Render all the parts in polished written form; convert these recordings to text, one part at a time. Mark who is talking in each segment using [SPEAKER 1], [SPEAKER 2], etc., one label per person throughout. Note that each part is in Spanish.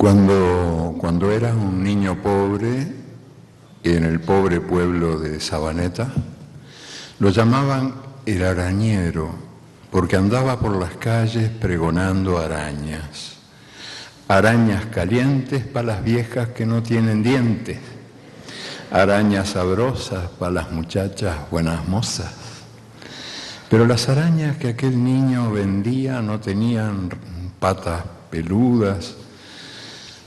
[SPEAKER 1] Cuando era un niño pobre, en el pobre pueblo de Sabaneta, lo llamaban el arañero, porque andaba por las calles pregonando arañas. Arañas calientes para las viejas que no tienen dientes. Arañas sabrosas para las muchachas buenas mozas. Pero las arañas que aquel niño vendía no tenían patas peludas,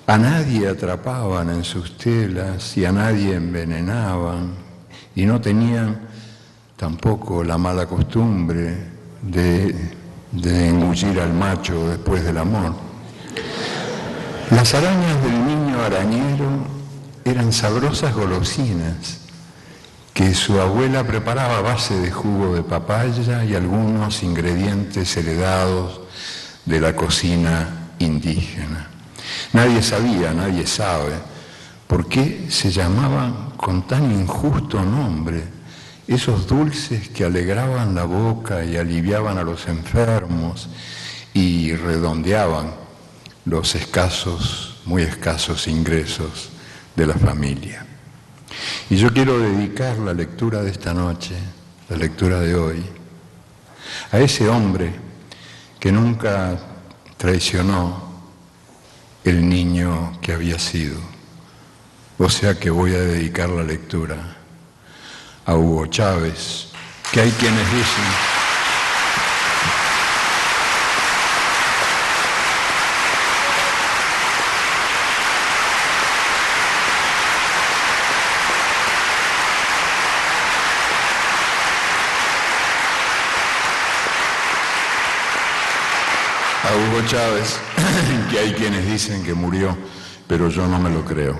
[SPEAKER 1] a nadie atrapaban en sus telas y a nadie envenenaban, y no tenían tampoco la mala costumbre de engullir al macho después del amor. Las arañas del niño arañero eran sabrosas golosinas que su abuela preparaba a base de jugo de papaya y algunos ingredientes heredados de la cocina indígena. Nadie sabía, nadie sabe por qué se llamaban con tan injusto nombre esos dulces que alegraban la boca y aliviaban a los enfermos y redondeaban los escasos, muy escasos ingresos de la familia. Y yo quiero dedicar la lectura de esta noche, la lectura de hoy, a ese hombre que nunca traicionó el niño que había sido. O sea que voy a dedicar la lectura a Hugo Chávez, que hay quienes dicen Hugo Chávez, que hay quienes dicen que murió, pero yo no me lo creo.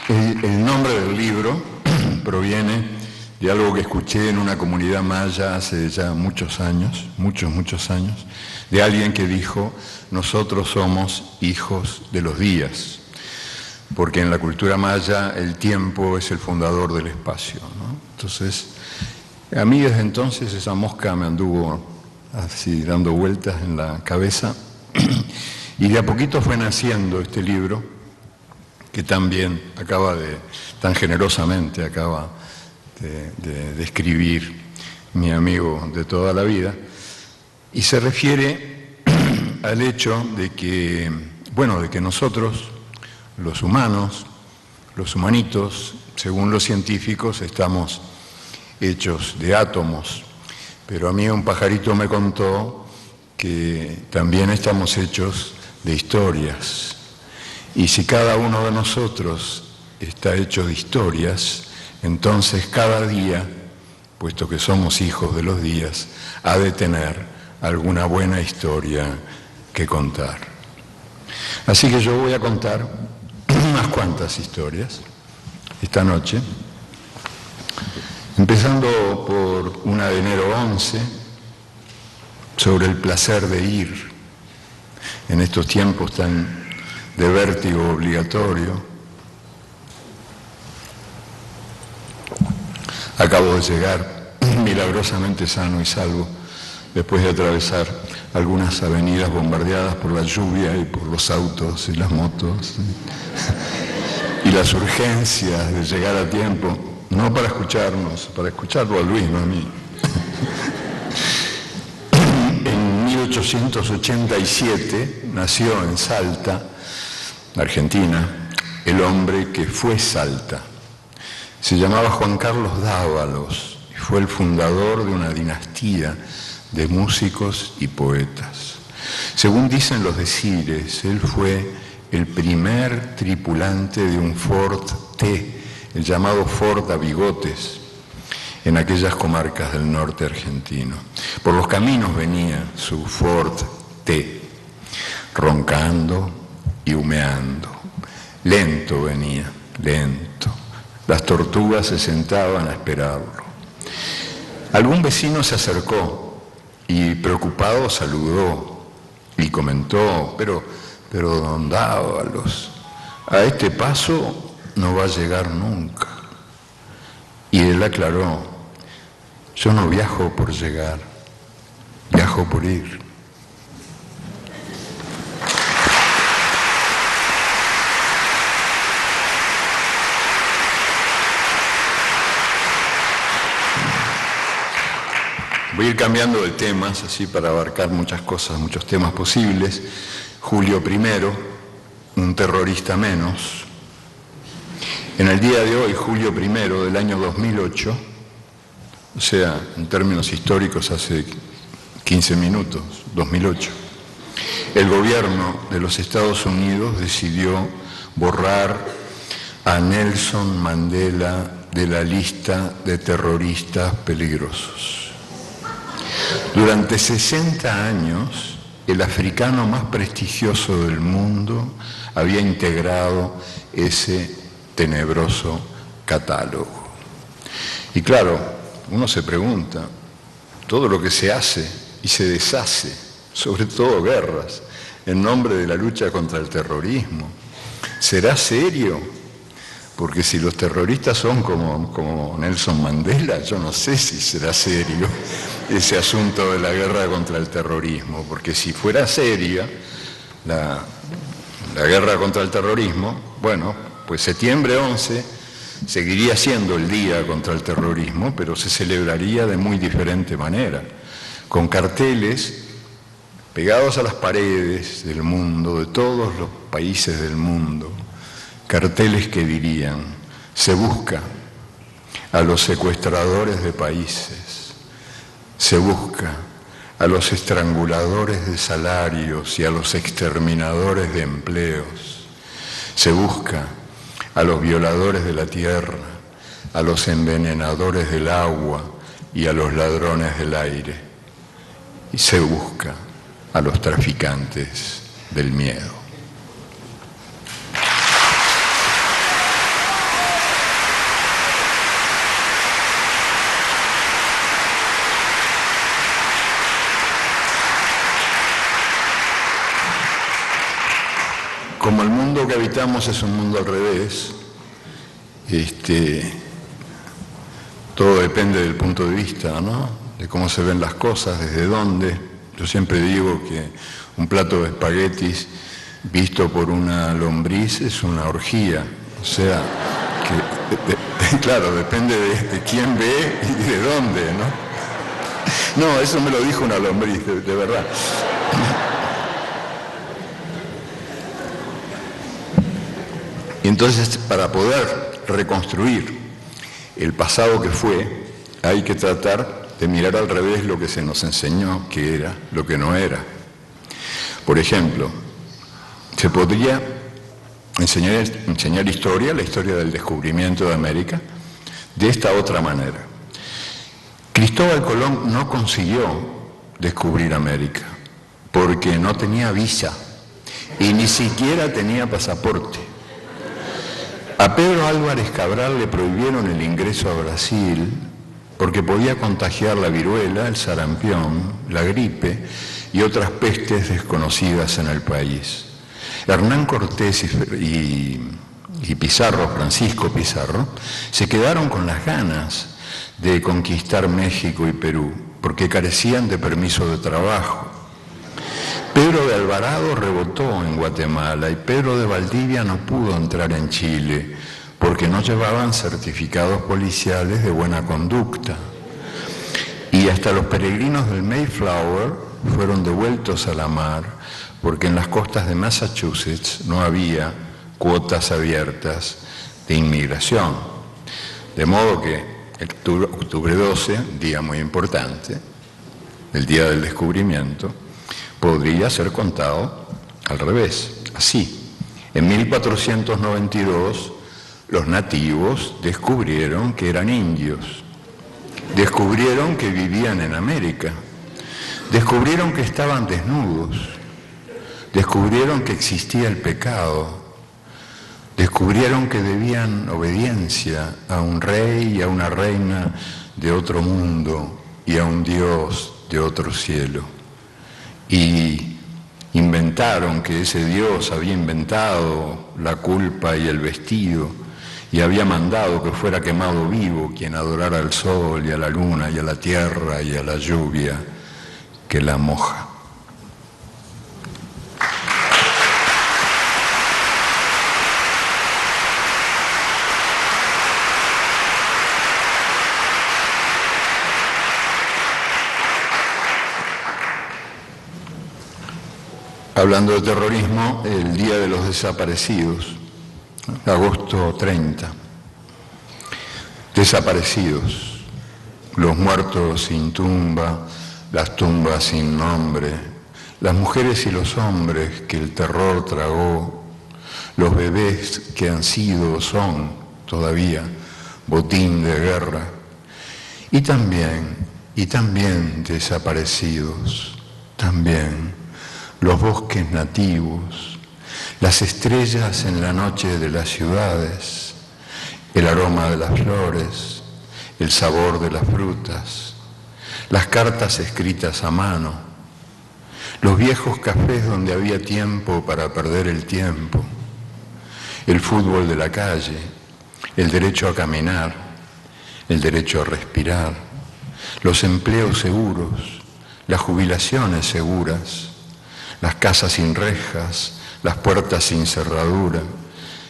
[SPEAKER 1] El nombre del libro proviene de algo que escuché en una comunidad maya hace ya muchos años, muchos años, de alguien que dijo: nosotros somos hijos de los días. Porque en la cultura maya el tiempo es el fundador del espacio, ¿no? Entonces, a mí desde entonces esa mosca me anduvo así dando vueltas en la cabeza y de a poquito fue naciendo este libro que también tan generosamente acaba de escribir mi amigo de toda la vida, y se refiere al hecho de que nosotros, los humanos, los humanitos, según los científicos, estamos hechos de átomos, pero a mí un pajarito me contó que también estamos hechos de historias, y si cada uno de nosotros está hecho de historias, entonces cada día, puesto que somos hijos de los días, ha de tener alguna buena historia que contar. Así que yo voy a contar unas cuantas historias esta noche, empezando por una de enero 11, sobre el placer de ir en estos tiempos tan de vértigo obligatorio. Acabo de llegar milagrosamente sano y salvo después de atravesar algunas avenidas bombardeadas por la lluvia y por los autos y las motos y las urgencias de llegar a tiempo, no para escucharnos, para escucharlo a Luis, no a mí. En 1887 nació en Salta, Argentina, el hombre que fue Salta. Se llamaba Juan Carlos Dávalos y fue el fundador de una dinastía de músicos y poetas. Según dicen los decires, él fue el primer tripulante de un Ford T, el llamado Ford a bigotes, en aquellas comarcas del norte argentino. Por los caminos venía su Ford T, roncando y humeando. Lento venía, lento. Las tortugas se sentaban a esperarlo. Algún vecino se acercó y preocupado saludó y comentó: pero don Dávalos, a este paso no va a llegar nunca. Y él aclaró: yo no viajo por llegar, viajo por ir. Voy a ir cambiando de temas, así para abarcar muchas cosas, muchos temas posibles. Julio I, un terrorista menos. En el día de hoy, Julio I del año 2008, o sea, en términos históricos hace 15 minutos, 2008, el gobierno de los Estados Unidos decidió borrar a Nelson Mandela de la lista de terroristas peligrosos. Durante 60 años, el africano más prestigioso del mundo había integrado ese tenebroso catálogo. Y claro, uno se pregunta, todo lo que se hace y se deshace, sobre todo guerras, en nombre de la lucha contra el terrorismo, ¿será serio? Porque si los terroristas son como Nelson Mandela, yo no sé si será serio ese asunto de la guerra contra el terrorismo, porque si fuera seria la guerra contra el terrorismo, bueno, pues septiembre 11 seguiría siendo el día contra el terrorismo, pero se celebraría de muy diferente manera, con carteles pegados a las paredes del mundo, de todos los países del mundo, carteles que dirían: se busca a los secuestradores de países, se busca a los estranguladores de salarios y a los exterminadores de empleos, se busca a los violadores de la tierra, a los envenenadores del agua y a los ladrones del aire, y se busca a los traficantes del miedo. Como el mundo que habitamos es un mundo al revés, todo depende del punto de vista, ¿no? De cómo se ven las cosas, desde dónde. Yo siempre digo que un plato de espaguetis visto por una lombriz es una orgía. O sea, que claro, depende de quién ve y de dónde, ¿no? No, eso me lo dijo una lombriz, de verdad. Y entonces, para poder reconstruir el pasado que fue, hay que tratar de mirar al revés lo que se nos enseñó que era, lo que no era. Por ejemplo, se podría enseñar historia, la historia del descubrimiento de América, de esta otra manera. Cristóbal Colón no consiguió descubrir América porque no tenía visa y ni siquiera tenía pasaporte. A Pedro Álvarez Cabral le prohibieron el ingreso a Brasil porque podía contagiar la viruela, el sarampión, la gripe y otras pestes desconocidas en el país. Hernán Cortés y Pizarro, Francisco Pizarro, se quedaron con las ganas de conquistar México y Perú porque carecían de permiso de trabajo. Pedro de Alvarado rebotó en Guatemala y Pedro de Valdivia no pudo entrar en Chile porque no llevaban certificados policiales de buena conducta. Y hasta los peregrinos del Mayflower fueron devueltos a la mar porque en las costas de Massachusetts no había cuotas abiertas de inmigración. De modo que el octubre 12, día muy importante, el día del descubrimiento, podría ser contado al revés, así. En 1492, los nativos descubrieron que eran indios, descubrieron que vivían en América, descubrieron que estaban desnudos, descubrieron que existía el pecado, descubrieron que debían obediencia a un rey y a una reina de otro mundo y a un Dios de otro cielo. Y inventaron que ese Dios había inventado la culpa y el vestido y había mandado que fuera quemado vivo quien adorara al sol y a la luna y a la tierra y a la lluvia que la moja. Hablando de terrorismo, el Día de los Desaparecidos, agosto 30. Desaparecidos, los muertos sin tumba, las tumbas sin nombre, las mujeres y los hombres que el terror tragó, los bebés que han sido o son todavía botín de guerra, y también desaparecidos, también los bosques nativos, las estrellas en la noche de las ciudades, el aroma de las flores, el sabor de las frutas, las cartas escritas a mano, los viejos cafés donde había tiempo para perder el tiempo, el fútbol de la calle, el derecho a caminar, el derecho a respirar, los empleos seguros, las jubilaciones seguras, las casas sin rejas, las puertas sin cerradura,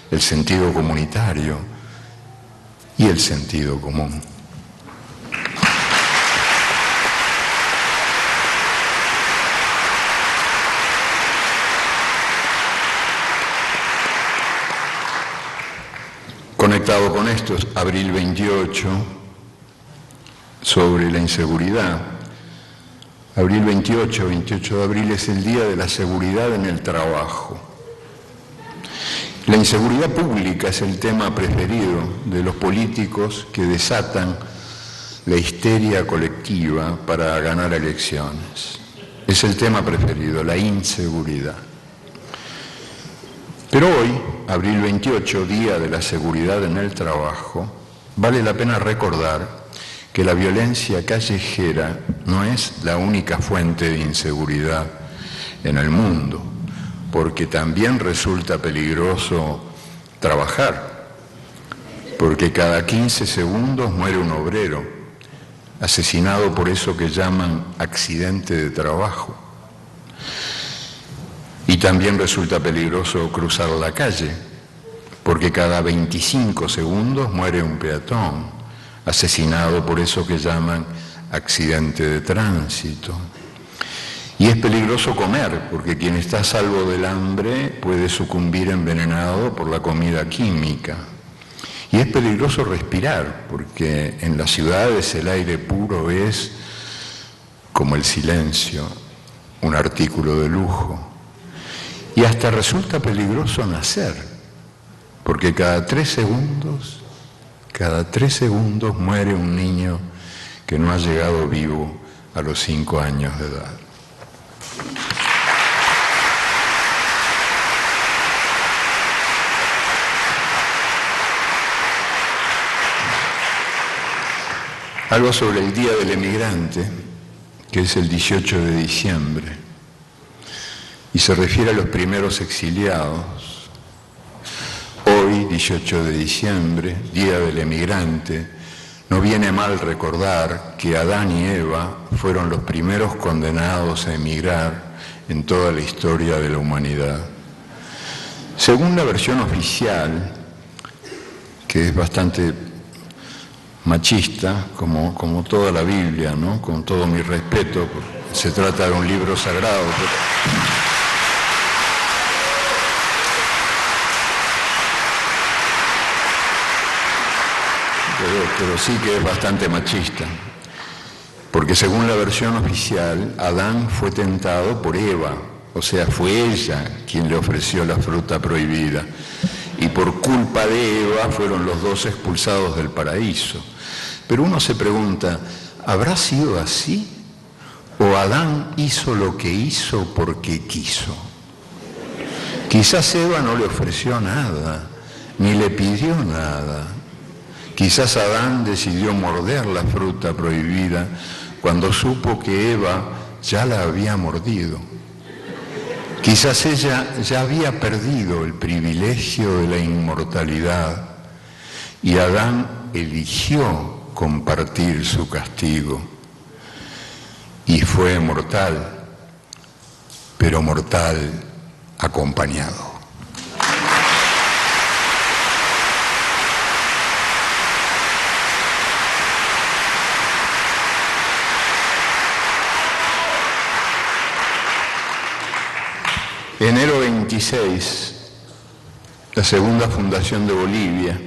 [SPEAKER 1] el sentido comunitario y el sentido común. Conectado con esto, abril 28, sobre la inseguridad. Abril 28 de abril es el Día de la Seguridad en el Trabajo. La inseguridad pública es el tema preferido de los políticos que desatan la histeria colectiva para ganar elecciones. Es el tema preferido, la inseguridad. Pero hoy, abril 28, Día de la Seguridad en el Trabajo, vale la pena recordar que la violencia callejera no es la única fuente de inseguridad en el mundo, porque también resulta peligroso trabajar, porque cada 15 segundos muere un obrero, asesinado por eso que llaman accidente de trabajo. Y también resulta peligroso cruzar la calle, porque cada 25 segundos muere un peatón, asesinado por eso que llaman accidente de tránsito. Y es peligroso comer, porque quien está a salvo del hambre puede sucumbir envenenado por la comida química. Y es peligroso respirar, porque en las ciudades el aire puro es, como el silencio, un artículo de lujo. Y hasta resulta peligroso nacer, porque cada 3 segundos muere un niño que no ha llegado vivo a los 5 años de edad. Algo sobre el Día del Emigrante, que es el 18 de diciembre, y se refiere a los primeros exiliados. Hoy, 18 de diciembre, Día del Emigrante, no viene mal recordar que Adán y Eva fueron los primeros condenados a emigrar en toda la historia de la humanidad. Según la versión oficial, que es bastante machista, como toda la Biblia, ¿no? Con todo mi respeto, se trata de un libro sagrado. Pero sí que es bastante machista, porque según la versión oficial, Adán fue tentado por Eva, o sea, fue ella quien le ofreció la fruta prohibida, y por culpa de Eva fueron los dos expulsados del paraíso. Pero uno se pregunta, ¿habrá sido así? ¿O Adán hizo lo que hizo porque quiso? Quizás Eva no le ofreció nada, ni le pidió nada. Quizás Adán decidió morder la fruta prohibida cuando supo que Eva ya la había mordido. Quizás ella ya había perdido el privilegio de la inmortalidad y Adán eligió compartir su castigo y fue mortal, pero mortal acompañado. Enero 26, la segunda fundación de Bolivia.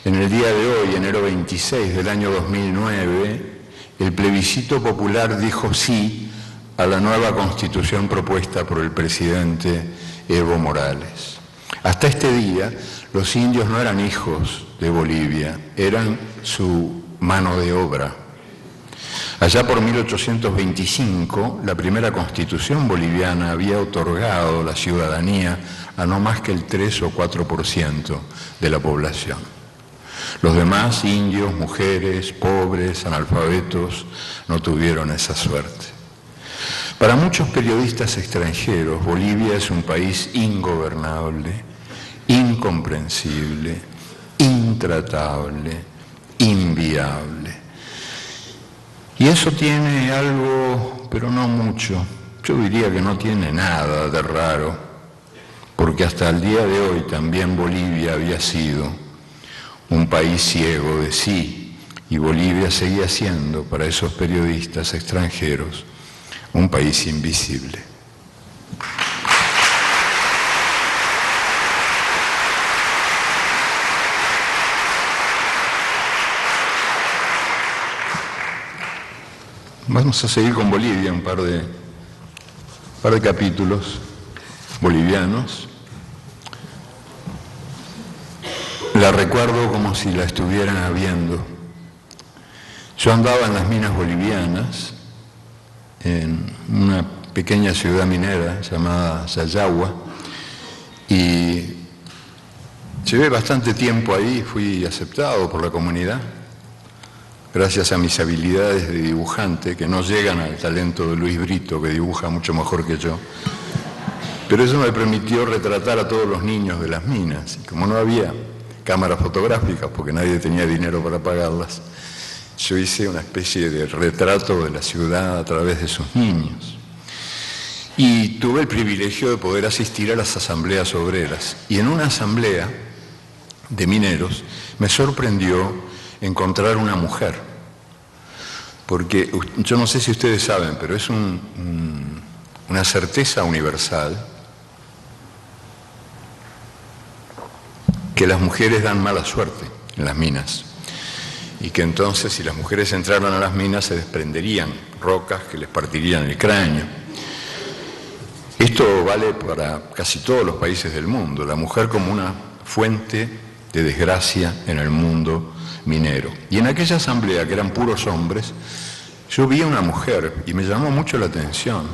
[SPEAKER 1] En el día de hoy, enero 26 del año 2009, el plebiscito popular dijo sí a la nueva constitución propuesta por el presidente Evo Morales. Hasta este día, los indios no eran hijos de Bolivia, eran su mano de obra. Allá por 1825, la primera constitución boliviana había otorgado la ciudadanía a no más que el 3 o 4% de la población. Los demás, indios, mujeres, pobres, analfabetos, no tuvieron esa suerte. Para muchos periodistas extranjeros, Bolivia es un país ingobernable, incomprensible, intratable, inviable. Y eso tiene algo, pero no mucho. Yo diría que no tiene nada de raro, porque hasta el día de hoy también Bolivia había sido un país ciego de sí, y Bolivia seguía siendo, para esos periodistas extranjeros, un país invisible. Vamos a seguir con Bolivia, un par de capítulos bolivianos. La recuerdo como si la estuvieran viendo. Yo andaba en las minas bolivianas, en una pequeña ciudad minera llamada Sayagua, y llevé bastante tiempo ahí, fui aceptado por la comunidad, gracias a mis habilidades de dibujante, que no llegan al talento de Luis Brito, que dibuja mucho mejor que yo. Pero eso me permitió retratar a todos los niños de las minas. Y como no había cámaras fotográficas, porque nadie tenía dinero para pagarlas, yo hice una especie de retrato de la ciudad a través de sus niños. Y tuve el privilegio de poder asistir a las asambleas obreras. Y en una asamblea de mineros me sorprendió encontrar una mujer, porque yo no sé si ustedes saben, pero es una certeza universal que las mujeres dan mala suerte en las minas, y que entonces si las mujeres entraran a las minas se desprenderían rocas que les partirían el cráneo. Esto vale para casi todos los países del mundo, la mujer como una fuente de desgracia en el mundo minero. Y en aquella asamblea, que eran puros hombres, yo vi a una mujer y me llamó mucho la atención,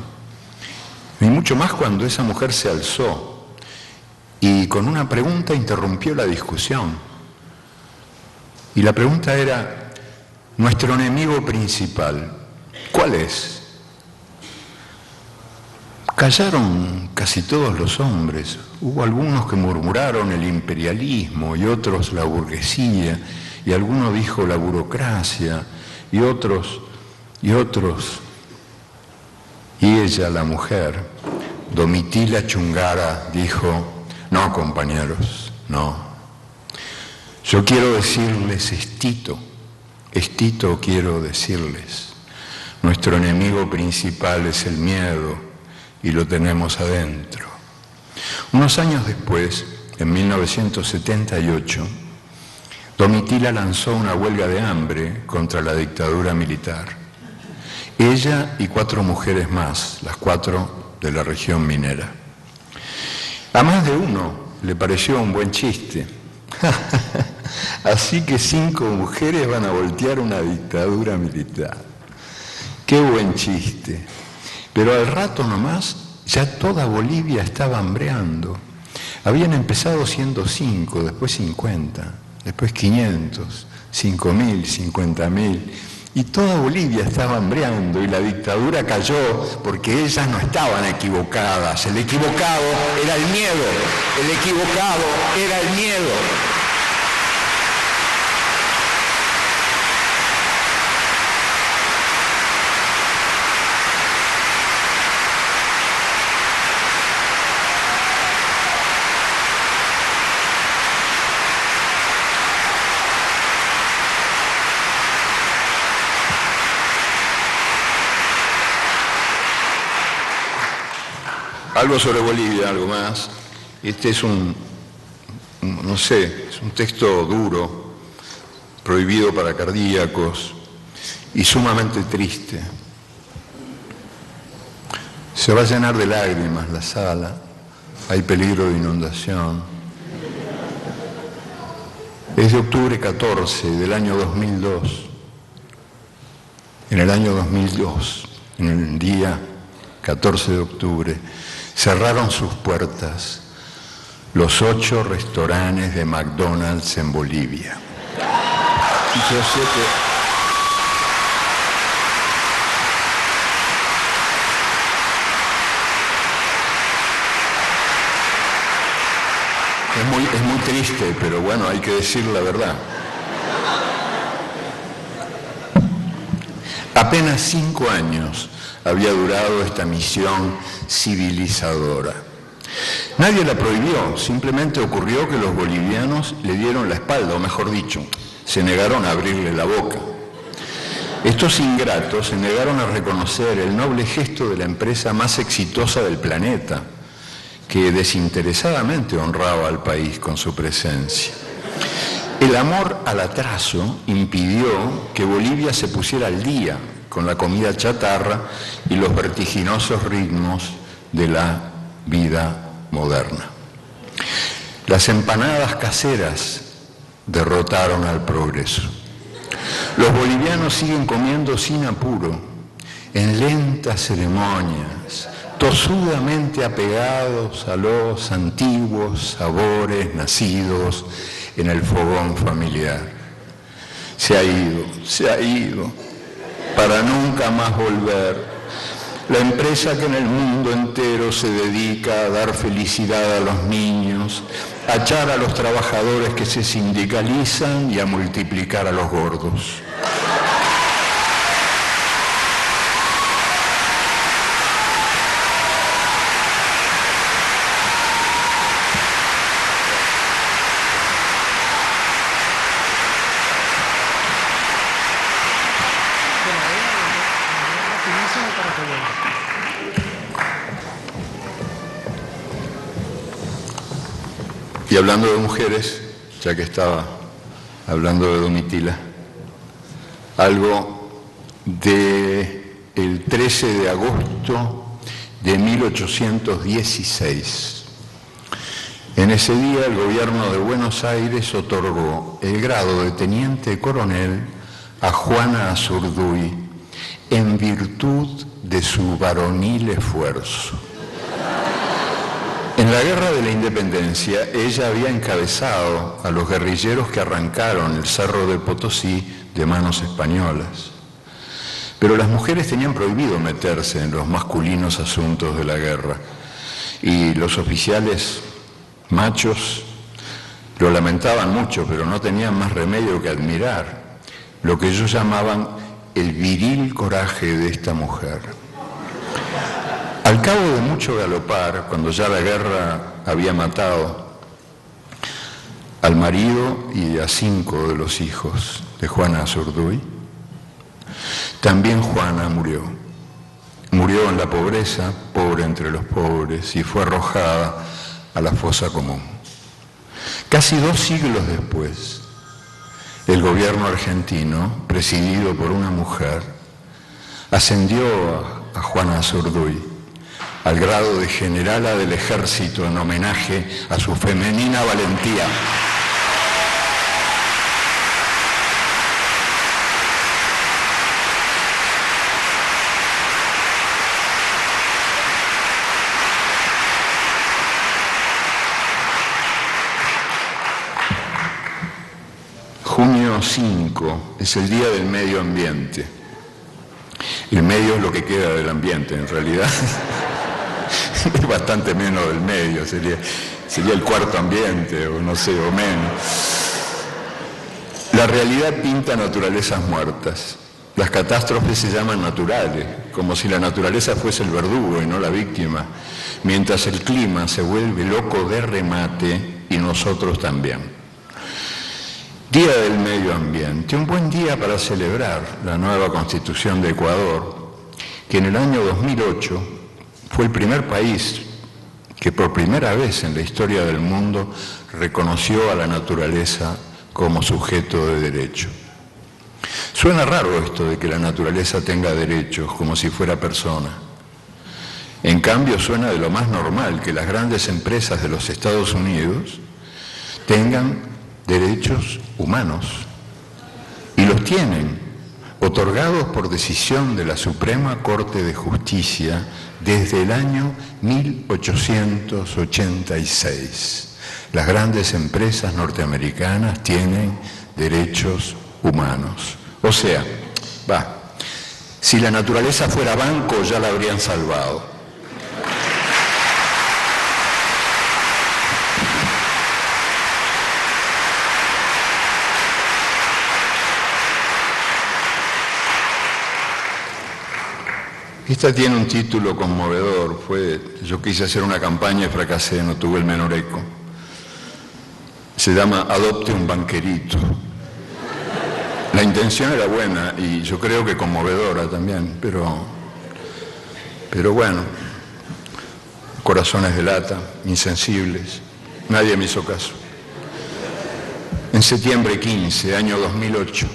[SPEAKER 1] y mucho más cuando esa mujer se alzó y con una pregunta interrumpió la discusión. Y la pregunta era: nuestro enemigo principal, ¿cuál es? Callaron casi todos los hombres. Hubo algunos que murmuraron el imperialismo y otros la burguesía, y alguno dijo la burocracia, y otros. Y ella, la mujer, Domitila Chungara, dijo: no, compañeros, no. Yo quiero decirles estito quiero decirles. Nuestro enemigo principal es el miedo, y lo tenemos adentro. Unos años después, en 1978, Domitila lanzó una huelga de hambre contra la dictadura militar. Ella y 4 mujeres más, las 4 de la región minera. A más de uno le pareció un buen chiste. Así que 5 mujeres van a voltear una dictadura militar. Qué buen chiste. Pero al rato nomás, ya toda Bolivia estaba hambreando. Habían empezado siendo 5, después 50, después 500, 5.000, 50.000. Y toda Bolivia estaba hambreando y la dictadura cayó porque ellas no estaban equivocadas. El equivocado era el miedo. El equivocado era el miedo. Algo sobre Bolivia, algo más. Este es no sé, es un texto duro, prohibido para cardíacos y sumamente triste. Se va a llenar de lágrimas la sala, hay peligro de inundación. Es de octubre 14 del año 2002. En el año 2002, en el día 14 de octubre, cerraron sus puertas los 8 restaurantes de McDonald's en Bolivia. Y yo sé que es muy triste, pero bueno, hay que decir la verdad. Apenas 5 años había durado esta misión civilizadora. Nadie la prohibió, simplemente ocurrió que los bolivianos le dieron la espalda, o mejor dicho, se negaron a abrirle la boca. Estos ingratos se negaron a reconocer el noble gesto de la empresa más exitosa del planeta, que desinteresadamente honraba al país con su presencia. El amor al atraso impidió que Bolivia se pusiera al día con la comida chatarra y los vertiginosos ritmos de la vida moderna. Las empanadas caseras derrotaron al progreso. Los bolivianos siguen comiendo sin apuro, en lentas ceremonias, tosudamente apegados a los antiguos sabores nacidos en el fogón familiar. Se ha ido, para nunca más volver. La empresa que en el mundo entero se dedica a dar felicidad a los niños, a echar a los trabajadores que se sindicalizan y a multiplicar a los gordos. Y hablando de mujeres, ya que estaba hablando de Domitila, algo del 13 de agosto de 1816. En ese día el gobierno de Buenos Aires otorgó el grado de teniente coronel a Juana Azurduy en virtud de su varonil esfuerzo. En la Guerra de la Independencia, ella había encabezado a los guerrilleros que arrancaron el Cerro de Potosí de manos españolas. Pero las mujeres tenían prohibido meterse en los masculinos asuntos de la guerra. Y los oficiales machos lo lamentaban mucho, pero no tenían más remedio que admirar lo que ellos llamaban el viril coraje de esta mujer. Al cabo de mucho galopar, cuando ya la guerra había matado al marido y a 5 de los hijos de Juana Azurduy, también Juana murió. Murió en la pobreza, pobre entre los pobres, y fue arrojada a la fosa común. Casi 2 siglos después, el gobierno argentino, presidido por una mujer, ascendió a Juana Azurduy al grado de generala del ejército en homenaje a su femenina valentía. Junio 5 es el Día del Medio Ambiente. El medio es lo que queda del ambiente, en realidad. Es bastante menos del medio, sería el cuarto ambiente, o no sé, o menos. La realidad pinta naturalezas muertas. Las catástrofes se llaman naturales, como si la naturaleza fuese el verdugo y no la víctima, mientras el clima se vuelve loco de remate y nosotros también. Día del Medio Ambiente, un buen día para celebrar la nueva Constitución de Ecuador, que en el año 2008 fue el primer país que por primera vez en la historia del mundo reconoció a la naturaleza como sujeto de derecho. Suena raro esto de que la naturaleza tenga derechos, como si fuera persona. En cambio, suena de lo más normal que las grandes empresas de los Estados Unidos tengan derechos humanos. Y los tienen, otorgados por decisión de la Suprema Corte de Justicia desde el año 1886. Las grandes empresas norteamericanas tienen derechos humanos. O sea, si la naturaleza fuera banco ya la habrían salvado. Esta tiene un título conmovedor. Yo quise hacer una campaña y fracasé, no tuve el menor eco. Se llama Adopte un banquerito. La intención era buena y yo creo que conmovedora también, pero bueno, corazones de lata, insensibles, nadie me hizo caso. En septiembre 15, año 2008,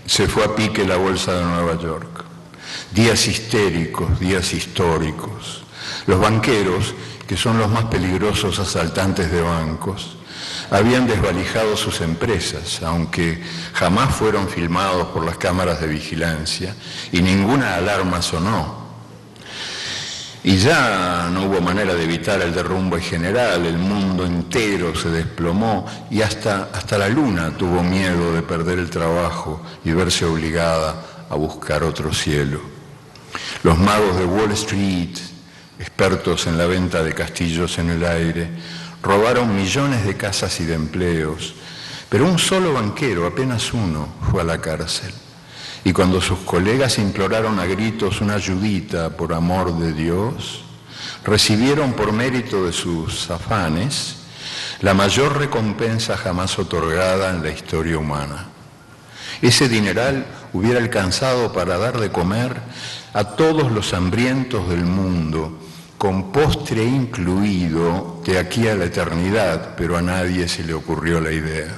[SPEAKER 1] se fue a pique la bolsa de Nueva York. Días histéricos, días históricos. Los banqueros, que son los más peligrosos asaltantes de bancos, habían desvalijado sus empresas, aunque jamás fueron filmados por las cámaras de vigilancia y ninguna alarma sonó. Y ya no hubo manera de evitar el derrumbe general, el mundo entero se desplomó y hasta la luna tuvo miedo de perder el trabajo y verse obligada a buscar otro cielo. Los magos de Wall Street, expertos en la venta de castillos en el aire, robaron millones de casas y de empleos, pero un solo banquero, apenas uno, fue a la cárcel. Y cuando sus colegas imploraron a gritos una ayudita por amor de Dios, recibieron por mérito de sus afanes la mayor recompensa jamás otorgada en la historia humana. Ese dineral hubiera alcanzado para dar de comer a todos los hambrientos del mundo, con postre incluido de aquí a la eternidad, pero a nadie se le ocurrió la idea.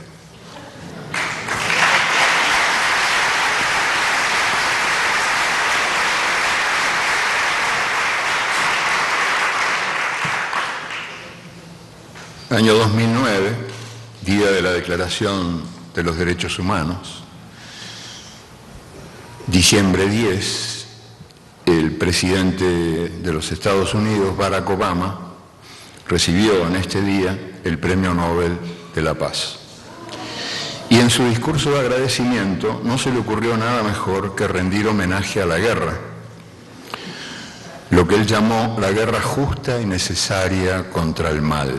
[SPEAKER 1] Año 2009, día de la Declaración de los Derechos Humanos. Diciembre 10, el presidente de los Estados Unidos, Barack Obama, recibió en este día el Premio Nobel de la Paz. Y en su discurso de agradecimiento no se le ocurrió nada mejor que rendir homenaje a la guerra, lo que él llamó la guerra justa y necesaria contra el mal.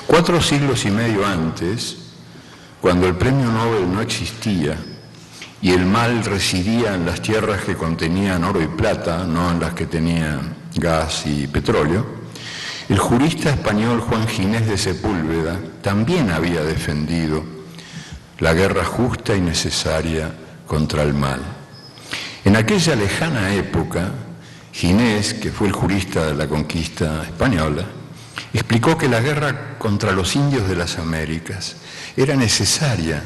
[SPEAKER 1] 4 siglos y medio antes, cuando el Premio Nobel no existía, y el mal residía en las tierras que contenían oro y plata, no en las que tenían gas y petróleo, el jurista español Juan Ginés de Sepúlveda también había defendido la guerra justa y necesaria contra el mal. En aquella lejana época, Ginés, que fue el jurista de la conquista española, explicó que la guerra contra los indios de las Américas era necesaria,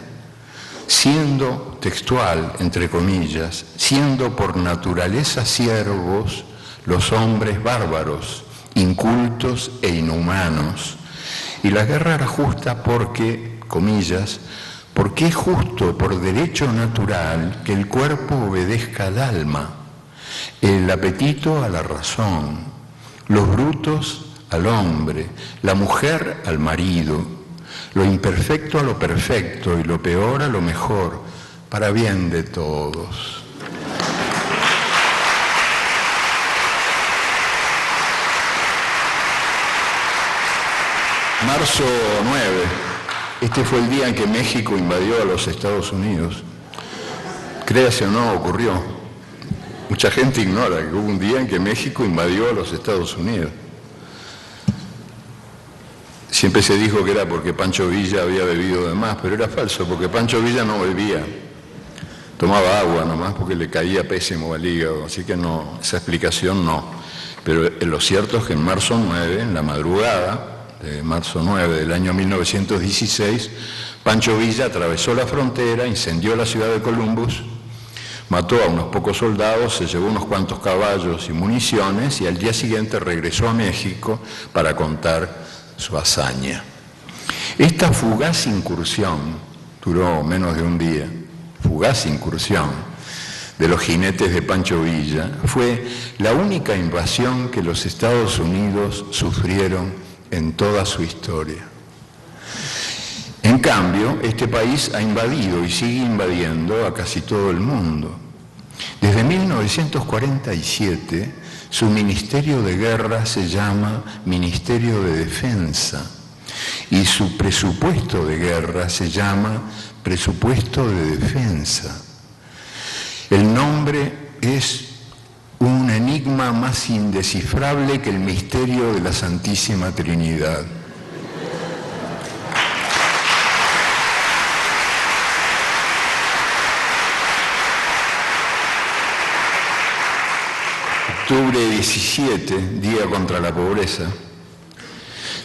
[SPEAKER 1] siendo textual, entre comillas, siendo por naturaleza siervos los hombres bárbaros, incultos e inhumanos. Y la guerra era justa porque, comillas, porque es justo por derecho natural que el cuerpo obedezca al alma, el apetito a la razón, los brutos al hombre, la mujer al marido, lo imperfecto a lo perfecto y lo peor a lo mejor, para bien de todos. Marzo 9, este fue el día en que México invadió a los Estados Unidos. Créase o no, ocurrió. Mucha gente ignora que hubo un día en que México invadió a los Estados Unidos. Siempre se dijo que era porque Pancho Villa había bebido de más, pero era falso, porque Pancho Villa no bebía. Tomaba agua nomás porque le caía pésimo al hígado, así que no, esa explicación no. Pero lo cierto es que en marzo 9, en la madrugada de marzo 9 del año 1916, Pancho Villa atravesó la frontera, incendió la ciudad de Columbus, mató a unos pocos soldados, se llevó unos cuantos caballos y municiones y al día siguiente regresó a México para contar su hazaña. Esta fugaz incursión duró menos de un día, fugaz incursión de los jinetes de Pancho Villa fue la única invasión que los Estados Unidos sufrieron en toda su historia. En cambio, este país ha invadido y sigue invadiendo a casi todo el mundo. Desde 1947, su Ministerio de Guerra se llama Ministerio de Defensa y su presupuesto de guerra se llama Presupuesto de Defensa. El nombre es un enigma más indescifrable que el misterio de la Santísima Trinidad. Octubre 17, Día contra la Pobreza.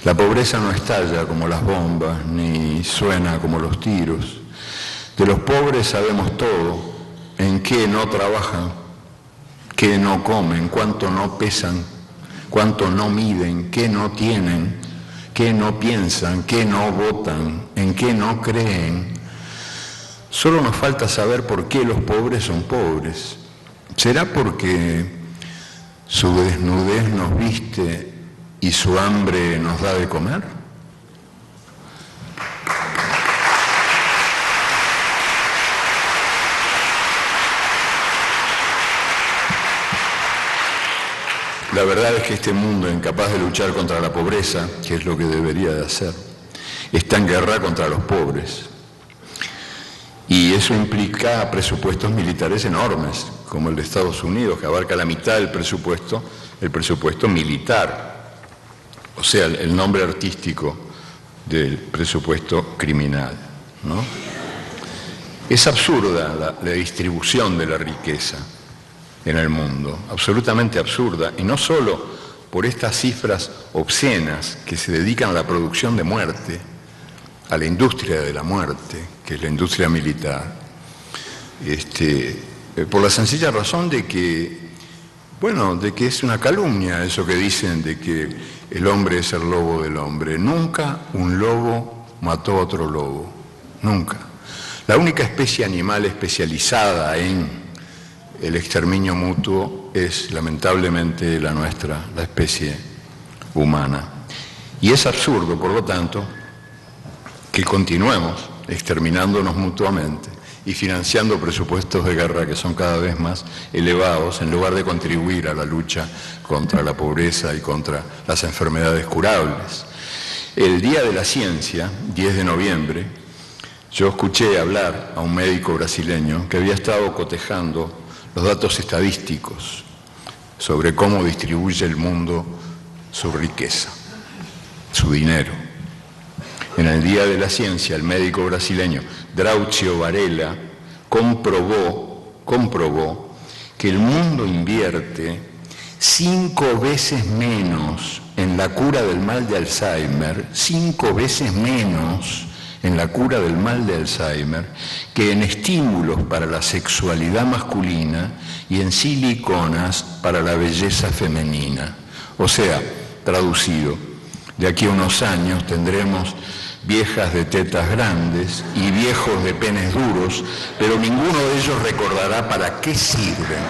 [SPEAKER 1] La pobreza no estalla como las bombas, ni suena como los tiros. De los pobres sabemos todo, en qué no trabajan, qué no comen, cuánto no pesan, cuánto no miden, qué no tienen, qué no piensan, qué no votan, en qué no creen. Solo nos falta saber por qué los pobres son pobres. ¿Será porque su desnudez nos viste y su hambre nos da de comer? La verdad es que este mundo incapaz de luchar contra la pobreza, que es lo que debería de hacer, está en guerra contra los pobres. Y eso implica presupuestos militares enormes, como el de Estados Unidos, que abarca la mitad del presupuesto, el presupuesto militar. O sea, el nombre artístico del presupuesto criminal, ¿no? Es absurda la distribución de la riqueza en el mundo, absolutamente absurda, y no solo por estas cifras obscenas que se dedican a la producción de muerte, a la industria de la muerte, que es la industria militar, por la sencilla razón de que, de que es una calumnia eso que dicen de que el hombre es el lobo del hombre. Nunca un lobo mató a otro lobo, nunca. La única especie animal especializada en el exterminio mutuo es lamentablemente la nuestra, la especie humana. Y es absurdo, por lo tanto, que continuemos exterminándonos mutuamente y financiando presupuestos de guerra que son cada vez más elevados en lugar de contribuir a la lucha contra la pobreza y contra las enfermedades curables. El Día de la Ciencia, 10 de noviembre, yo escuché hablar a un médico brasileño que había estado cotejando los datos estadísticos sobre cómo distribuye el mundo su riqueza, su dinero. En el Día de la Ciencia, el médico brasileño Drauzio Varela comprobó que el mundo invierte 5 veces menos en la cura del mal de Alzheimer, 5 veces menos en la cura del mal de Alzheimer, que en estímulos para la sexualidad masculina y en siliconas para la belleza femenina. O sea, traducido, de aquí a unos años tendremos viejas de tetas grandes y viejos de penes duros, pero ninguno de ellos recordará para qué sirven.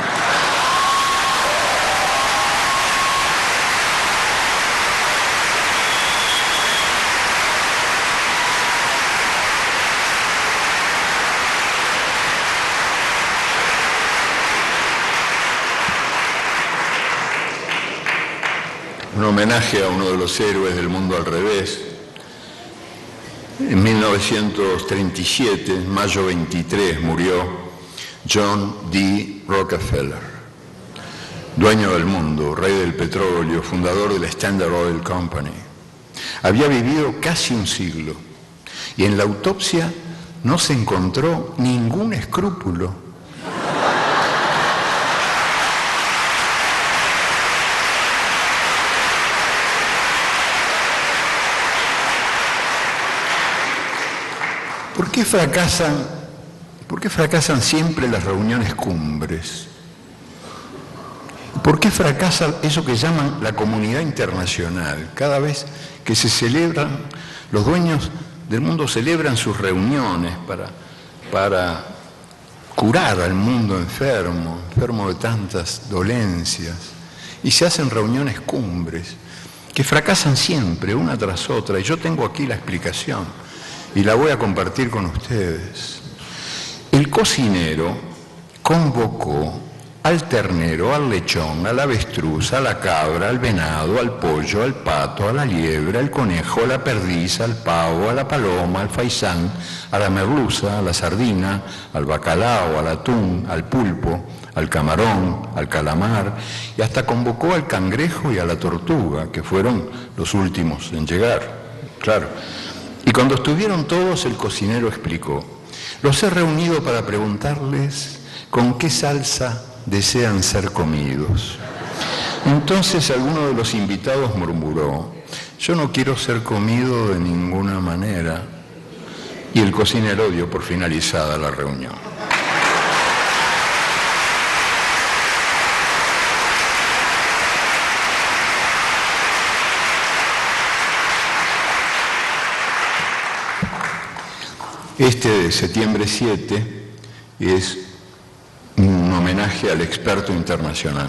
[SPEAKER 1] Un homenaje a uno de los héroes del mundo al revés. En 1937, en mayo 23, murió John D. Rockefeller, dueño del mundo, rey del petróleo, fundador de la Standard Oil Company. Había vivido casi un siglo y en la autopsia no se encontró ningún escrúpulo. ¿Por qué fracasan siempre las reuniones cumbres? ¿Por qué fracasa eso que llaman la comunidad internacional? Cada vez que se celebran, los dueños del mundo celebran sus reuniones para curar al mundo enfermo de tantas dolencias, y se hacen reuniones cumbres que fracasan siempre, una tras otra, y yo tengo aquí la explicación y la voy a compartir con ustedes. El cocinero convocó al ternero, al lechón, al avestruz, a la cabra, al venado, al pollo, al pato, a la liebre, al conejo, a la perdiz, al pavo, a la paloma, al faisán, a la merluza, a la sardina, al bacalao, al atún, al pulpo, al camarón, al calamar, y hasta convocó al cangrejo y a la tortuga, que fueron los últimos en llegar, claro. Y cuando estuvieron todos, el cocinero explicó: los he reunido para preguntarles con qué salsa desean ser comidos. Entonces alguno de los invitados murmuró: yo no quiero ser comido de ninguna manera. Y el cocinero dio por finalizada la reunión. Este de septiembre 7 es un homenaje al experto internacional.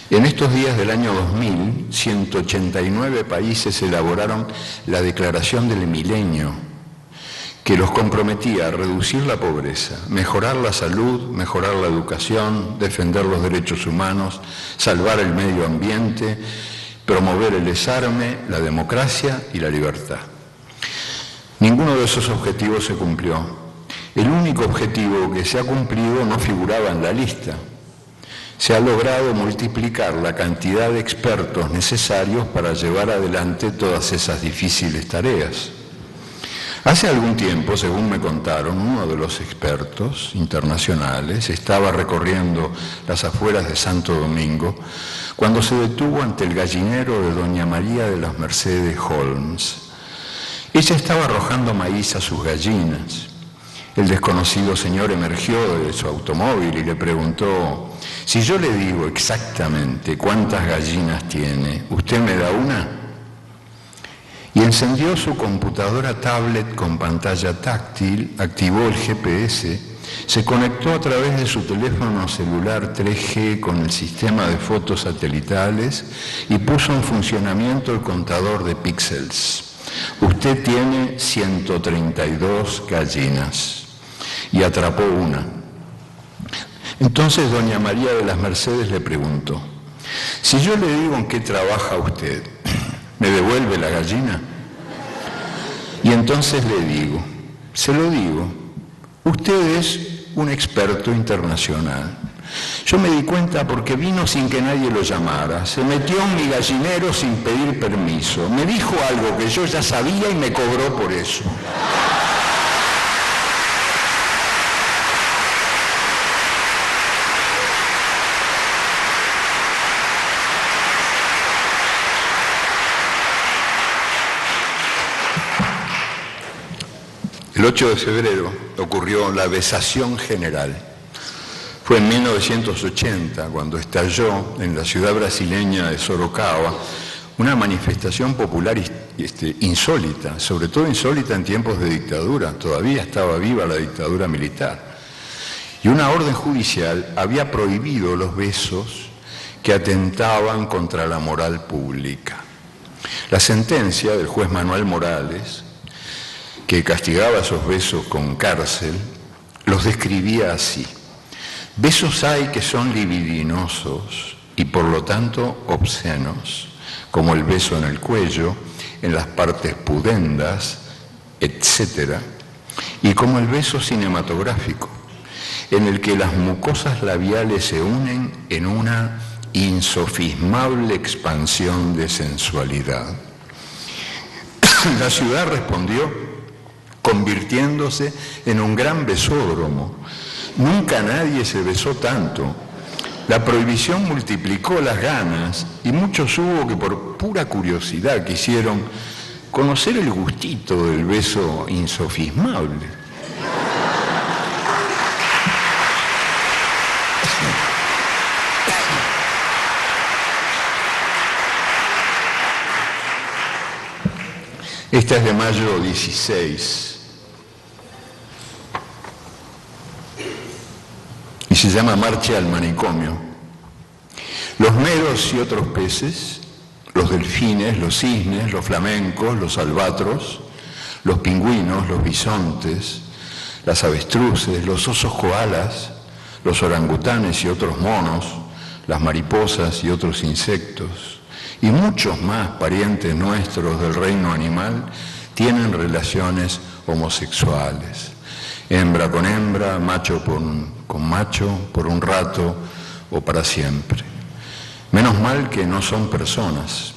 [SPEAKER 1] En estos días del año 2000, 189 países elaboraron la Declaración del Milenio, que los comprometía a reducir la pobreza, mejorar la salud, mejorar la educación, defender los derechos humanos, salvar el medio ambiente, promover el desarme, la democracia y la libertad. Ninguno de esos objetivos se cumplió. El único objetivo que se ha cumplido no figuraba en la lista. Se ha logrado multiplicar la cantidad de expertos necesarios para llevar adelante todas esas difíciles tareas. Hace algún tiempo, según me contaron, uno de los expertos internacionales estaba recorriendo las afueras de Santo Domingo cuando se detuvo ante el gallinero de doña María de las Mercedes Holmes. Ella estaba arrojando maíz a sus gallinas. El desconocido señor emergió de su automóvil y le preguntó: si yo le digo exactamente cuántas gallinas tiene, ¿usted me da una? Y encendió su computadora tablet con pantalla táctil, activó el GPS, se conectó a través de su teléfono celular 3G con el sistema de fotos satelitales y puso en funcionamiento el contador de píxeles. Usted tiene 132 gallinas. Y atrapó una. Entonces doña María de las Mercedes le preguntó: si yo le digo en qué trabaja usted, ¿me devuelve la gallina? Y entonces le digo, se lo digo, usted es un experto internacional. Yo me di cuenta porque vino sin que nadie lo llamara, se metió en mi gallinero sin pedir permiso, me dijo algo que yo ya sabía y me cobró por eso. El 8 de febrero ocurrió la vesación general. Fue en 1980 cuando estalló en la ciudad brasileña de Sorocaba una manifestación popular insólita, sobre todo insólita en tiempos de dictadura. Todavía estaba viva la dictadura militar. Y una orden judicial había prohibido los besos que atentaban contra la moral pública. La sentencia del juez Manuel Morales, que castigaba esos besos con cárcel, los describía así: besos hay que son libidinosos y por lo tanto obscenos, como el beso en el cuello, en las partes pudendas, etc., y como el beso cinematográfico, en el que las mucosas labiales se unen en una insofismable expansión de sensualidad. La ciudad respondió convirtiéndose en un gran besódromo. Nunca nadie se besó tanto. La prohibición multiplicó las ganas y muchos hubo que por pura curiosidad quisieron conocer el gustito del beso insofismable. Esta es de mayo 16 y se llama Marcha al manicomio. Los meros y otros peces, los delfines, los cisnes, los flamencos, los albatros, los pingüinos, los bisontes, las avestruces, los osos koalas, los orangutanes y otros monos, las mariposas y otros insectos, y muchos más parientes nuestros del reino animal tienen relaciones homosexuales. Hembra con hembra, macho con macho, por un rato o para siempre. Menos mal que no son personas.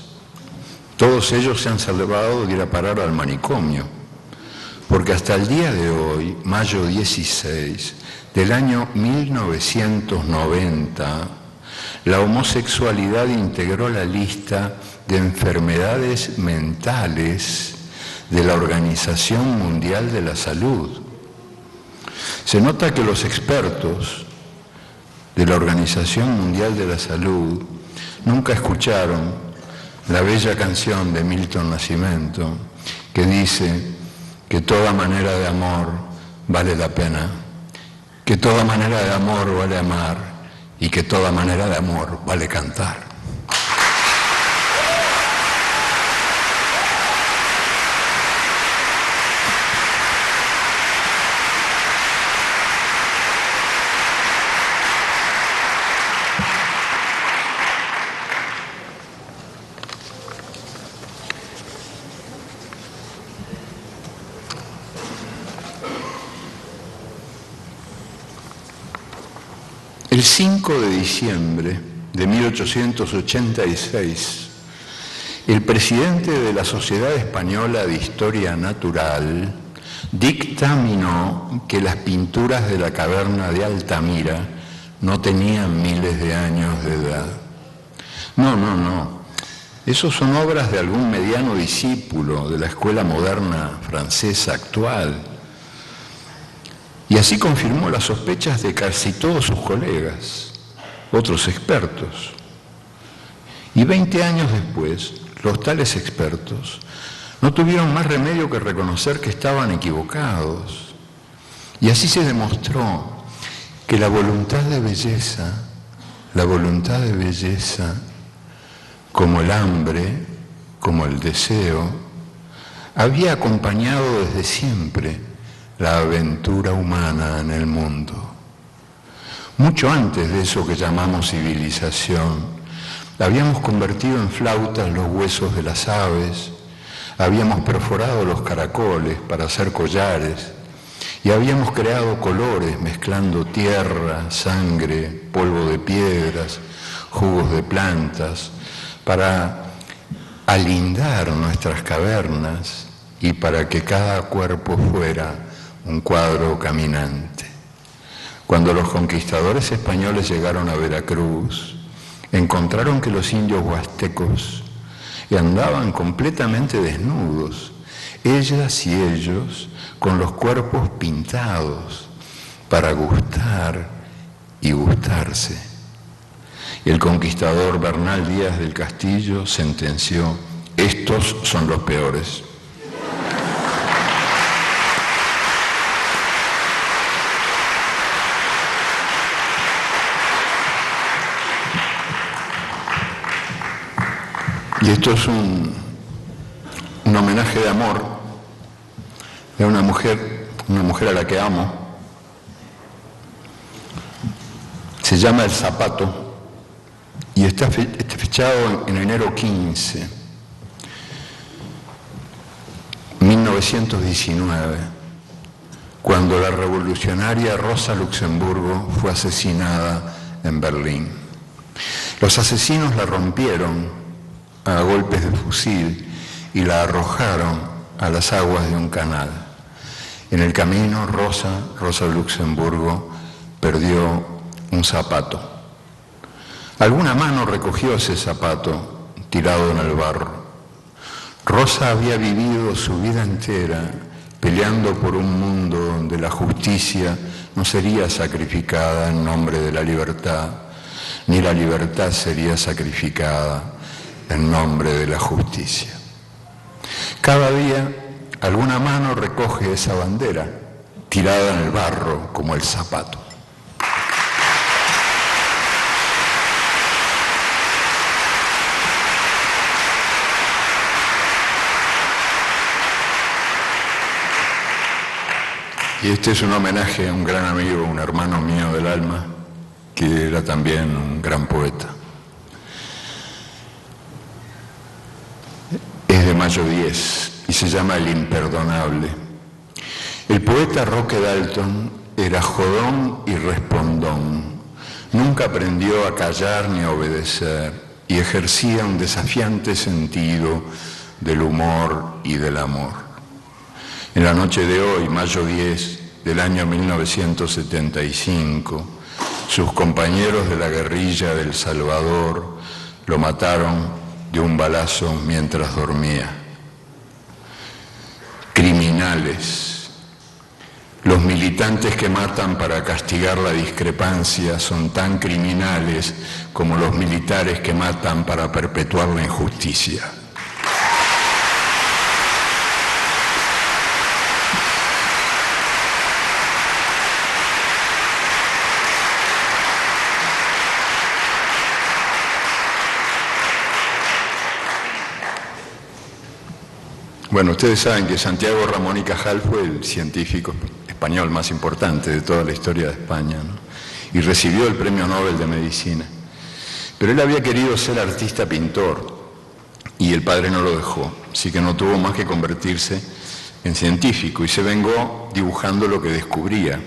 [SPEAKER 1] Todos ellos se han salvado de ir a parar al manicomio, porque hasta el día de hoy, mayo 16 del año 1990, la homosexualidad integró la lista de enfermedades mentales de la Organización Mundial de la Salud. Se nota que los expertos de la Organización Mundial de la Salud nunca escucharon la bella canción de Milton Nascimento que dice que toda manera de amor vale la pena, que toda manera de amor vale amar, y que toda manera de amor vale cantar. El 5 de diciembre de 1886, el presidente de la Sociedad Española de Historia Natural dictaminó que las pinturas de la caverna de Altamira no tenían miles de años de edad. No. Esos son obras de algún mediano discípulo de la escuela moderna francesa actual. Y así confirmó las sospechas de casi todos sus colegas, otros expertos. Y 20 años después, los tales expertos no tuvieron más remedio que reconocer que estaban equivocados. Y así se demostró que la voluntad de belleza, como el hambre, como el deseo, había acompañado desde siempre la aventura humana en el mundo. Mucho antes de eso que llamamos civilización, habíamos convertido en flautas los huesos de las aves, habíamos perforado los caracoles para hacer collares y habíamos creado colores mezclando tierra, sangre, polvo de piedras, jugos de plantas, para alindar nuestras cavernas y para que cada cuerpo fuera un cuadro caminante. Cuando los conquistadores españoles llegaron a Veracruz, encontraron que los indios huastecos andaban completamente desnudos, ellas y ellos con los cuerpos pintados para gustar y gustarse. Y el conquistador Bernal Díaz del Castillo sentenció: estos son los peores. Y esto es un homenaje de amor de una mujer a la que amo. Se llama El Zapato y está fechado en enero 15, 1919, cuando la revolucionaria Rosa Luxemburgo fue asesinada en Berlín. Los asesinos la rompieron a golpes de fusil y la arrojaron a las aguas de un canal. En el camino, Rosa Luxemburgo perdió un zapato. Alguna mano recogió ese zapato tirado en el barro. Rosa había vivido su vida entera peleando por un mundo donde la justicia no sería sacrificada en nombre de la libertad, ni la libertad sería sacrificada en nombre de la justicia. Cada día alguna mano recoge esa bandera, tirada en el barro como el zapato. Y este es un homenaje a un gran amigo, un hermano mío del alma, que era también un gran poeta. Es de mayo 10 y se llama El Imperdonable. El poeta Roque Dalton era jodón y respondón. Nunca aprendió a callar ni a obedecer y ejercía un desafiante sentido del humor y del amor. En la noche de hoy, mayo 10 del año 1975, sus compañeros de la guerrilla del Salvador lo mataron de un balazo mientras dormía. Criminales. Los militantes que matan para castigar la discrepancia son tan criminales como los militares que matan para perpetuar la injusticia. Bueno, ustedes saben que Santiago Ramón y Cajal fue el científico español más importante de toda la historia de España, ¿no? Y recibió el Premio Nobel de Medicina. Pero él había querido ser artista pintor y el padre no lo dejó, así que no tuvo más que convertirse en científico y se vengó dibujando lo que descubría.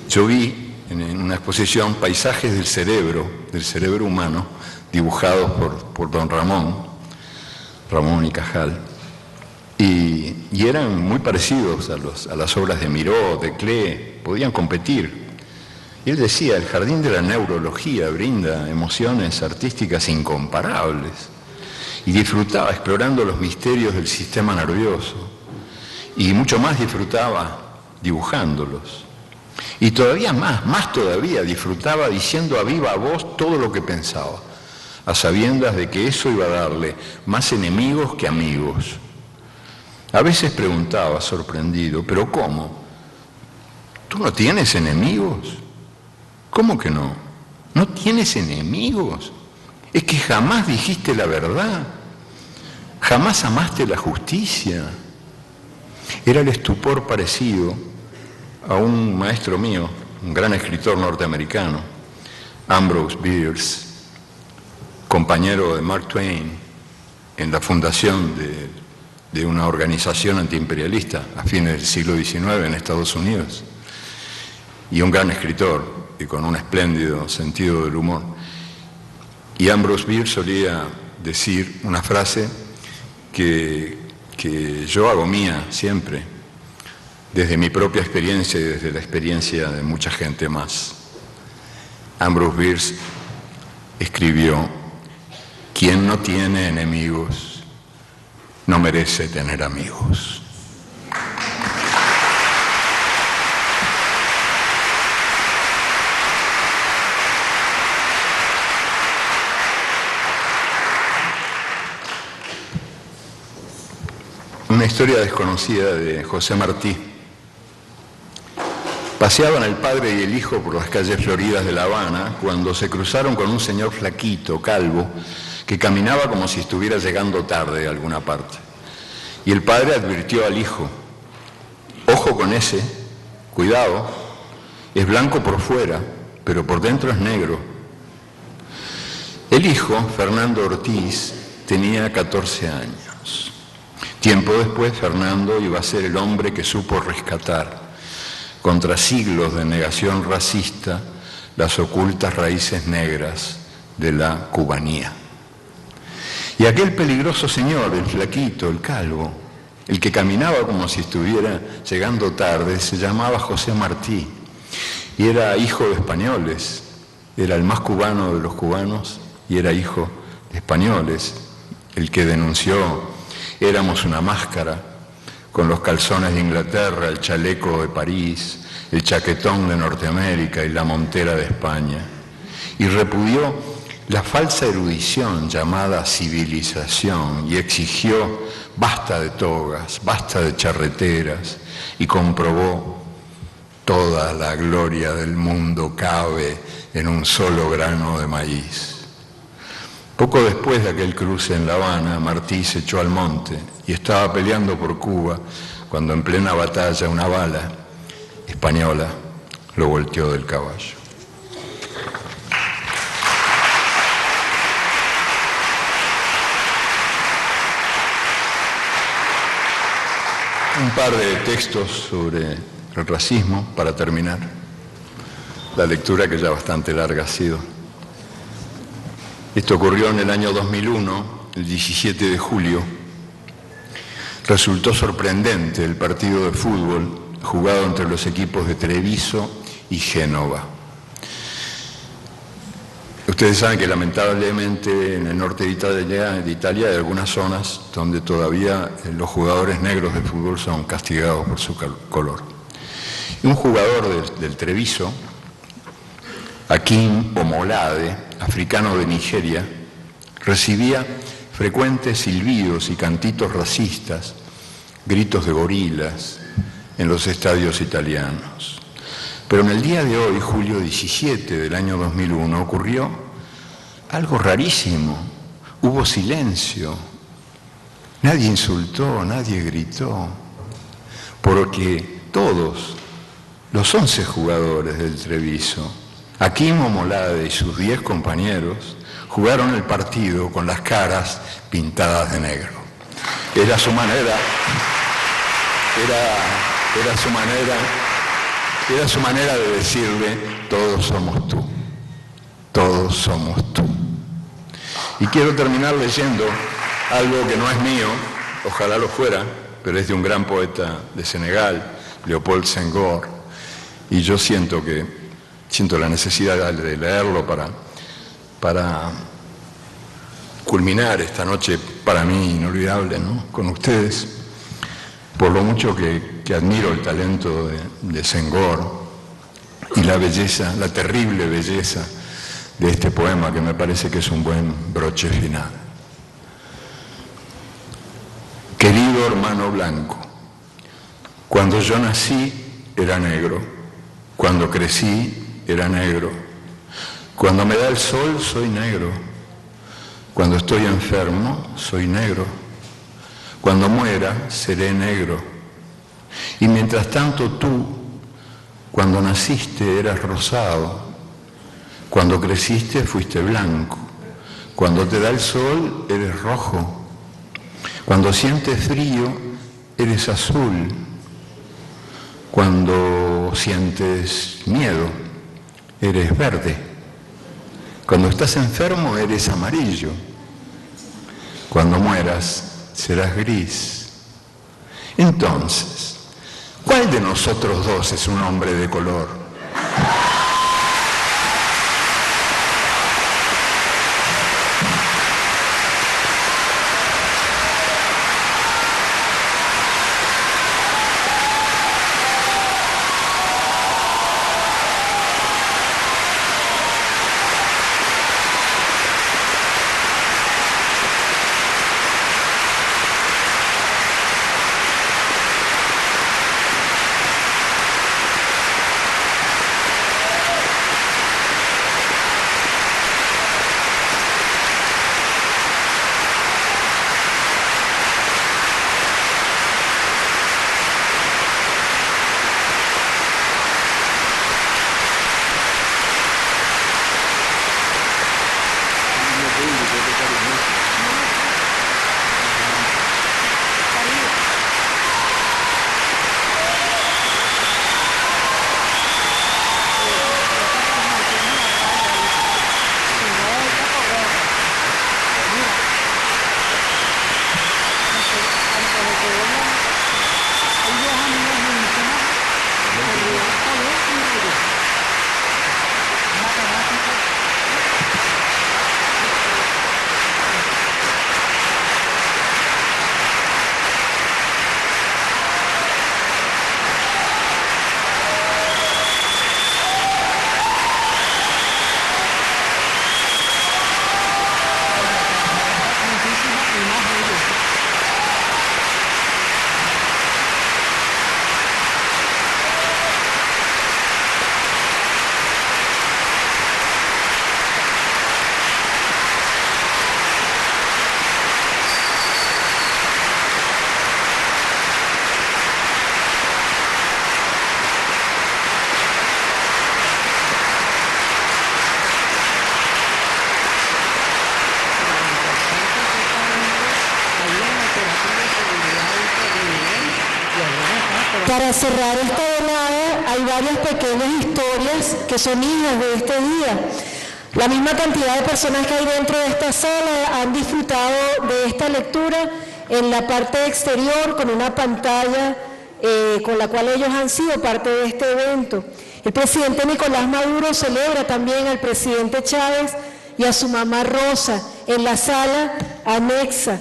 [SPEAKER 1] Yo vi en una exposición paisajes del cerebro humano, dibujados por don Ramón y Cajal. Y eran muy parecidos a las obras de Miró, de Klee, podían competir. Y él decía, el jardín de la neurología brinda emociones artísticas incomparables. Y disfrutaba explorando los misterios del sistema nervioso. Y mucho más disfrutaba dibujándolos. Y todavía más todavía, disfrutaba diciendo a viva voz todo lo que pensaba, a sabiendas de que eso iba a darle más enemigos que amigos. A veces preguntaba, sorprendido, ¿pero cómo? ¿Tú no tienes enemigos? ¿Cómo que no? ¿No tienes enemigos? Es que jamás dijiste la verdad, jamás amaste la justicia. Era el estupor parecido a un maestro mío, un gran escritor norteamericano, Ambrose Bierce, compañero de Mark Twain en la fundación de una organización antiimperialista a fines del siglo XIX en Estados Unidos, y un gran escritor y con un espléndido sentido del humor. Y Ambrose Bierce solía decir una frase que yo hago mía siempre, desde mi propia experiencia y desde la experiencia de mucha gente más. Ambrose Bierce escribió: quien no tiene enemigos no merece tener amigos. Una historia desconocida de José Martí. Paseaban el padre y el hijo por las calles floridas de La Habana cuando se cruzaron con un señor flaquito, calvo, que caminaba como si estuviera llegando tarde a alguna parte. Y el padre advirtió al hijo: ojo con ese, cuidado, es blanco por fuera, pero por dentro es negro. El hijo, Fernando Ortiz, tenía 14 años. Tiempo después, Fernando iba a ser el hombre que supo rescatar, contra siglos de negación racista, las ocultas raíces negras de la cubanía. Y aquel peligroso señor, el flaquito, el calvo, el que caminaba como si estuviera llegando tarde, se llamaba José Martí y era hijo de españoles, era el más cubano de los cubanos y era hijo de españoles. el que denunció Éramos una máscara, con los calzones de Inglaterra, el chaleco de París, el chaquetón de Norteamérica y la montera de España, y repudió la falsa erudición llamada civilización y exigió basta de togas, basta de charreteras, y comprobó toda la gloria del mundo cabe en un solo grano de maíz. Poco después de aquel cruce en La Habana, Martí se echó al monte y estaba peleando por Cuba cuando en plena batalla una bala española lo volteó del caballo. Un par de textos sobre el racismo para terminar. La lectura que ya bastante larga ha sido. Esto ocurrió en el año 2001, el 17 de julio. Resultó sorprendente el partido de fútbol jugado entre los equipos de Treviso y Génova. Ustedes saben que lamentablemente en el norte de Italia hay algunas zonas donde todavía los jugadores negros de fútbol son castigados por su color. Y un jugador del Treviso, Akin Omolade, africano de Nigeria, recibía frecuentes silbidos y cantitos racistas, gritos de gorilas en los estadios italianos. Pero en el día de hoy, julio 17 del año 2001, ocurrió algo rarísimo. Hubo silencio. Nadie insultó, nadie gritó, porque todos los 11 jugadores del Treviso, Akin Omolade y sus 10 compañeros, jugaron el partido con las caras pintadas de negro. Era su manera, era su manera de decirle, todos somos tú, todos somos tú. Y quiero terminar leyendo algo que no es mío, ojalá lo fuera, pero es de un gran poeta de Senegal, Léopold Senghor, y yo siento la necesidad de leerlo para culminar esta noche para mí inolvidable, ¿no?, con ustedes, por lo mucho que admiro el talento de Senghor y la belleza, la terrible belleza de este poema, que me parece que es un buen broche final. Querido hermano blanco, cuando yo nací era negro, cuando crecí era negro, cuando me da el sol soy negro, cuando estoy enfermo soy negro, cuando muera seré negro. Y mientras tanto tú, cuando naciste eras rosado, cuando creciste fuiste blanco, cuando te da el sol eres rojo, cuando sientes frío eres azul, cuando sientes miedo eres verde, cuando estás enfermo eres amarillo, cuando mueras serás gris. Entonces, ¿cuál de nosotros dos es un hombre de color?
[SPEAKER 2] Para cerrar esta velada hay varias pequeñas historias que son hijas de este día. La misma cantidad de personas que hay dentro de esta sala han disfrutado de esta lectura en la parte exterior con una pantalla con la cual ellos han sido parte de este evento. El presidente Nicolás Maduro celebra también al presidente Chávez y a su mamá Rosa en la sala anexa.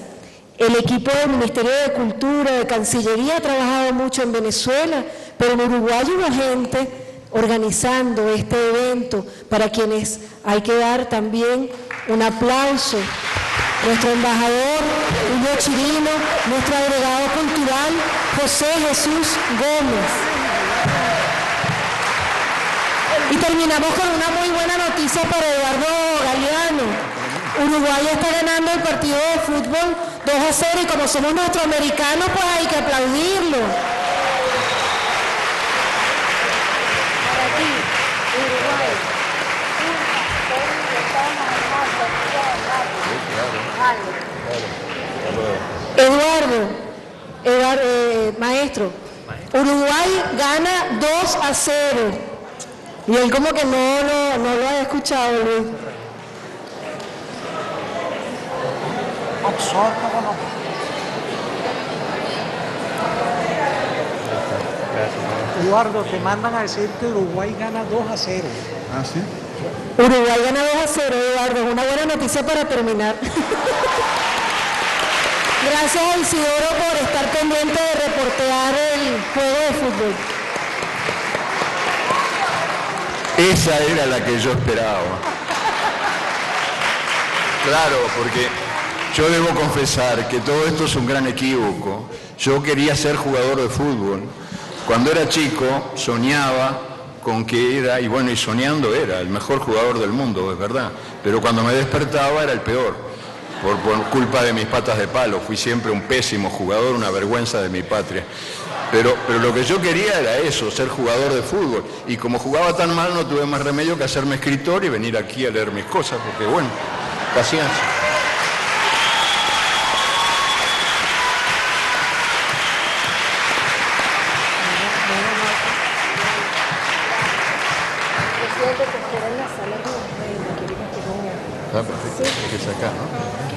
[SPEAKER 2] El equipo del Ministerio de Cultura, de Cancillería, ha trabajado mucho en Venezuela, pero en Uruguay hubo gente organizando este evento, para quienes hay que dar también un aplauso. Nuestro embajador, Julio Chirino, nuestro agregado cultural, José Jesús Gómez. Y terminamos con una muy buena noticia para Eduardo Galeano. Uruguay está ganando el partido de fútbol 2-0 y como somos norteamericanos, pues hay que aplaudirlo. Eduardo, maestro, Uruguay gana 2-0. Y él como que no lo ha escuchado, Luis.
[SPEAKER 3] Eduardo, te mandan a decir que Uruguay gana 2-0.
[SPEAKER 1] ¿Ah, sí?
[SPEAKER 2] Uruguay gana 2-0, Eduardo. Es una buena noticia para terminar. Gracias a Isidoro por estar pendiente de reportear el juego de fútbol.
[SPEAKER 1] Esa era la que yo esperaba. Claro, porque yo debo confesar que todo esto es un gran equívoco. Yo quería ser jugador de fútbol. Cuando era chico soñaba con que era, y bueno, y soñando era el mejor jugador del mundo, es verdad. Pero cuando me despertaba era el peor, por culpa de mis patas de palo. Fui siempre un pésimo jugador, una vergüenza de mi patria. Pero lo que yo quería era eso, ser jugador de fútbol. Y como jugaba tan mal, no tuve más remedio que hacerme escritor y venir aquí a leer mis cosas, porque bueno, paciencia. Ah, perfecto, hay que sacar, ¿no?